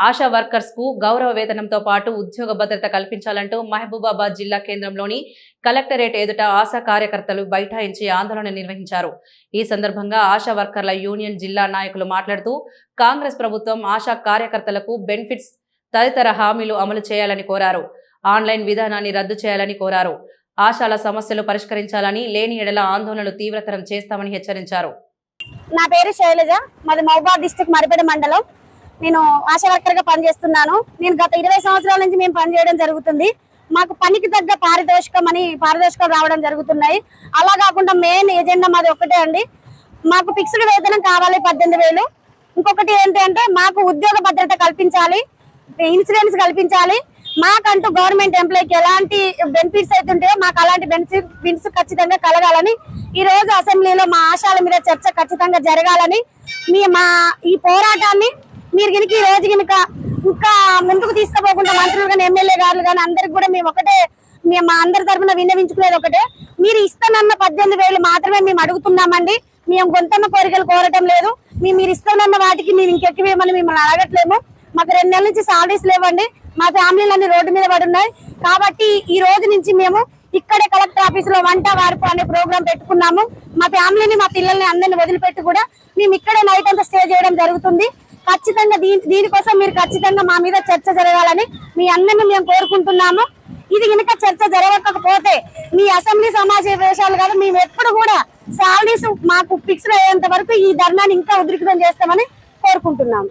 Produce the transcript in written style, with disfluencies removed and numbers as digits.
ASHA workers కు గౌరవ వేతనంతో పాటు ఉద్యోగ భద్రత కల్పించాలంటూ మహబూబాబాద్ జిల్లా కేంద్రంలోని కలెక్టరేట్ ఎదుట ఆశా కార్యకర్తలు బైఠాయించి ఆందోళన నిర్వహించారు. ఈ సందర్భంగా ఆశా వర్కర్ల యూనియన్ జిల్లా నాయకులు మాట్లాడుతూ కాంగ్రెస్ ప్రభుత్వం ఆశా కార్యకర్తలకు బెనిఫిట్స్ తదితర హామీలు అమలు చేయాలని కోరారు. ఆన్లైన్ విధానాన్ని రద్దు చేయాలని కోరారు. ఆశాల సమస్యలు పరిష్కరించాలని, లేని ఎడల ఆందోళనలు తీవ్రతరం చేస్తామని హెచ్చరించారు. నా పేరు శైలజ, మాది మహబూబాబాద్ డిస్ట్రిక్ట్ మరిపేట మండలం. నేను ఆశా వర్కర్ గా పనిచేస్తున్నాను. నేను గత 20 సంవత్సరాల నుంచి మేము పనిచేయడం జరుగుతుంది. మాకు పనికి తగ్గ పారితోషికం రావడం జరుగుతున్నాయి. అలా కాకుండా మెయిన్ ఎజెండా మాది ఒక్కటే అండి, మాకు ఫిక్స్డ్ వేతనం కావాలి 18,000. ఇంకొకటి ఏంటంటే మాకు ఉద్యోగ భద్రత కల్పించాలి, ఇన్సూరెన్స్ కల్పించాలి. మాకంటూ గవర్నమెంట్ ఎంప్లాయీకి ఎలాంటి బెనిఫిట్స్ అయితే ఉంటాయో మాకు అలాంటి బెనిఫిట్స్ ఖచ్చితంగా కలగాలని ఈ రోజు అసెంబ్లీలో మా ఆశాల మీద చర్చ ఖచ్చితంగా జరగాలని మా ఈ పోరాటాన్ని మీరు కనుక ఈ రోజు కనుక ఇంకా ముందుకు తీసుకుపోకుండా మంత్రులు కానీ ఎమ్మెల్యే గారు కానీ అందరికి కూడా మేము ఒకటే మా అందరి తరఫున విన్నవించుకునేది ఒకటే, మీరు ఇస్తానన్న 18,000 మాత్రమే మేము అడుగుతున్నామండి. మేము గొంతమ్మ కోరికలు కోరటం లేదు. మీరు ఇస్తానన్న వాటికి మేము ఇంకెక్కివేయమని మిమ్మల్ని అడగట్లేము. మాకు 2 నెలల నుంచి సాలరీస్ లేవండి. మా ఫ్యామిలీలన్నీ రోడ్డు మీద పడి ఉన్నాయి. కాబట్టి ఈ రోజు నుంచి మేము ఇక్కడే కలెక్టర్ ఆఫీస్ లో వంట వార్పు అనే ప్రోగ్రామ్ పెట్టుకున్నాము. మా ఫ్యామిలీని మా పిల్లల్ని అందరిని వదిలిపెట్టి కూడా మేము ఇక్కడే నైట్ అంతా స్టే చేయడం జరుగుతుంది. ఖచ్చితంగా దీనికోసం మీరు ఖచ్చితంగా మా మీద చర్చ జరగాలని మీ అందరిని మేము కోరుకుంటున్నాము. ఇది కనుక చర్చ జరగకపోతే మీ అసెంబ్లీ సమావేశాలు కాదు, మేము ఎప్పుడు కూడా సాలరీస్ మాకు ఫిక్స్ అయ్యేంత వరకు ఈ ధర్నాన్ని ఇంకా ఉధృతం చేస్తామని కోరుకుంటున్నాము.